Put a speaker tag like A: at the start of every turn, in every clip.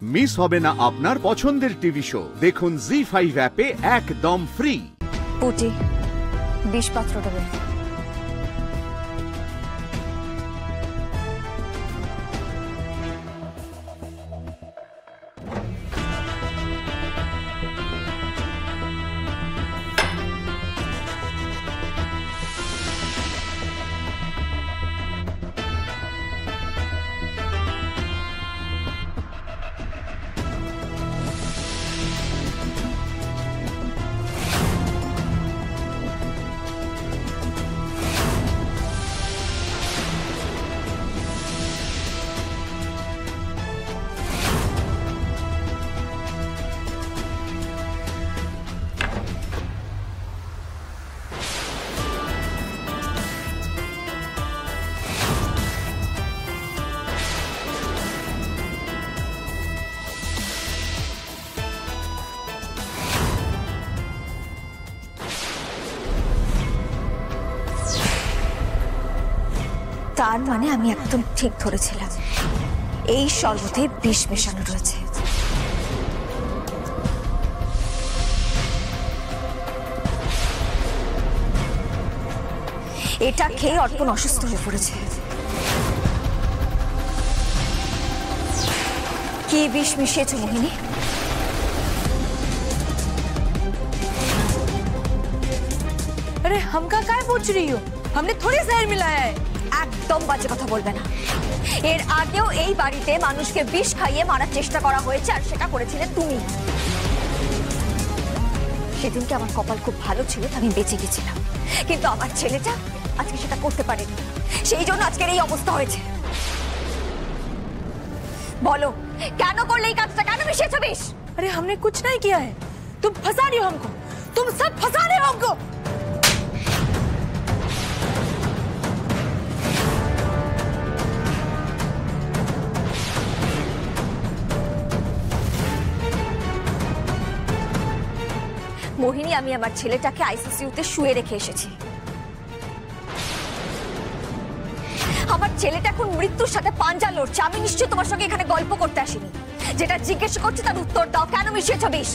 A: Miss হবে না আপনার পছন্দের টিভি শো। দেখুন জি5 অ্যাপে একদম ফ্রি।
B: পুটি 20 পাত্র দেবে। তার মানে আমি একদম ঠিক ধরেছিলাম, এই শরবতে বিষ মেশানো রয়েছে। এটা খেয়ে অর্পণ অসুস্থ হয়ে পড়েছে। কি বিষ মিশিয়েছো মোহিনী?
C: अरे हमका काय पूछ रही हो? हमने थोड़ी जहर मिलाया है।
B: একদম বাজে কথা বলবে না। এর আগেও এই বাড়িতে মানুষকে বিষ খাইয়ে মারার চেষ্টা করা হয়েছে, আর সেটা করেছিলে তুমি। সেদিনকে আমার কপাল খুব ভালো ছিল, আমি বেঁচে গেছিলাম, কিন্তু আমার ছেলেটা আজকে সেটা করতে পারেনি, সেই জন্য আজকের এই অবস্থা হয়েছে। বলো কেন করলে এই কাজটা, কেন মিশিয়েছো বিষ?
C: अरे हमने कुछ नहीं किया है, तुम फंसा रही हो हमको, तुम सब फंसा रहे हो हमको।
B: মোহিনী, আমি আমার ছেলেটাকে আইসিইউতে শুয়ে রেখে এসেছি। আমার ছেলেটা এখন মৃত্যুর সাথে পাঞ্জা লড়ছে। আমি নিশ্চয়ই তোমার সঙ্গে এখানে গল্প করতে আসিনি। যেটা জিজ্ঞেস করছি তার উত্তর দাও, কেন মিশিয়েছো বিষ?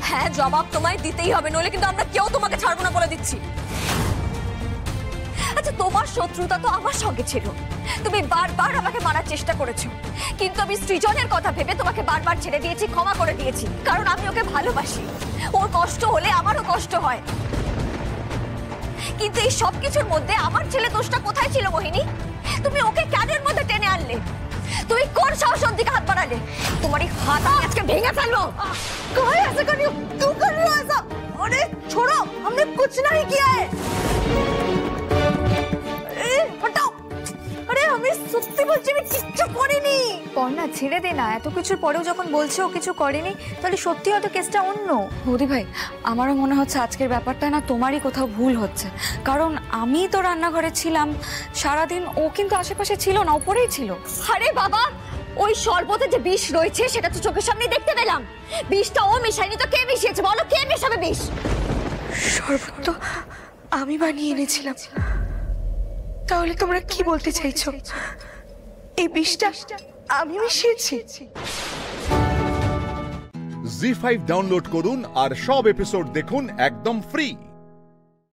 B: হ্যাঁ, জবাব তোমায় দিতেই হবে, নইলে কিন্তু আমরা কেউ তোমাকে ছাড়বো না বলে দিচ্ছি। আচ্ছা, তোমার শত্রুতা তো আমার সঙ্গে ছিল, তুমি বারবার আমাকে মারার চেষ্টা করেছো, কিন্তু আমি সৃজনের কথা ভেবে তোমাকে বারবার ছেড়ে দিয়েছি, ক্ষমা করে দিয়েছি, কারণ আমি ওকে ভালোবাসি। ওর কষ্ট হলে আমারও কষ্ট হয়। কিন্তু এই সবকিছুর মধ্যে আমার ছেলে দোষটা কোথায় ছিল মোহিনী? তুমি ওকে কেন এর মধ্যে টেনে আনলে? তুমি কোন সাহস ওর দিকে হাত বাড়ালে? তোমার এই হাত আজকে ভেঙে ফেলবো।
C: कहाँ ऐसा कर रही हो? क्यों कर रही हो ऐसा? अरे छोड़ो, हमने कुछ नहीं किया है। अरे हटाओ। अरे हमें सত্যি বলছি আমি কিচ্ছু করিনি।
D: পর্ণা, ছেড়ে দে না। এত কিছুর পরেও যখন বলছে ও কিছু করেনি, তাহলে সত্যি হয়তো কেসটা অন্য।
E: বৌদি ভাই, আমারও মনে হচ্ছে আজকের ব্যাপারটা না তোমারই কোথাও ভুল হচ্ছে, কারণ আমি তো রান্নাঘরে ছিলাম সারাদিন, ও কিন্তু আশেপাশে ছিল না, উপরেই ছিল।
B: আরে বাবা, ওই শরবতে যে বিষ রয়েছে সেটা তো চোখের সামনে দেখতে পেলাম। বিষটা ও মিশায়নি তো কে মিশিয়েছে বলো? কে মেশাবে বিষ?
E: শরবত তো আমি বানিয়ে এনেছিলাম। তাহলে তোমরা কি বলতে চাইছো? এই বিষটা আমি মিশিয়েছি?
A: জি5 ডাউনলোড করুন আর সব এপিসোড দেখুন একদম ফ্রি।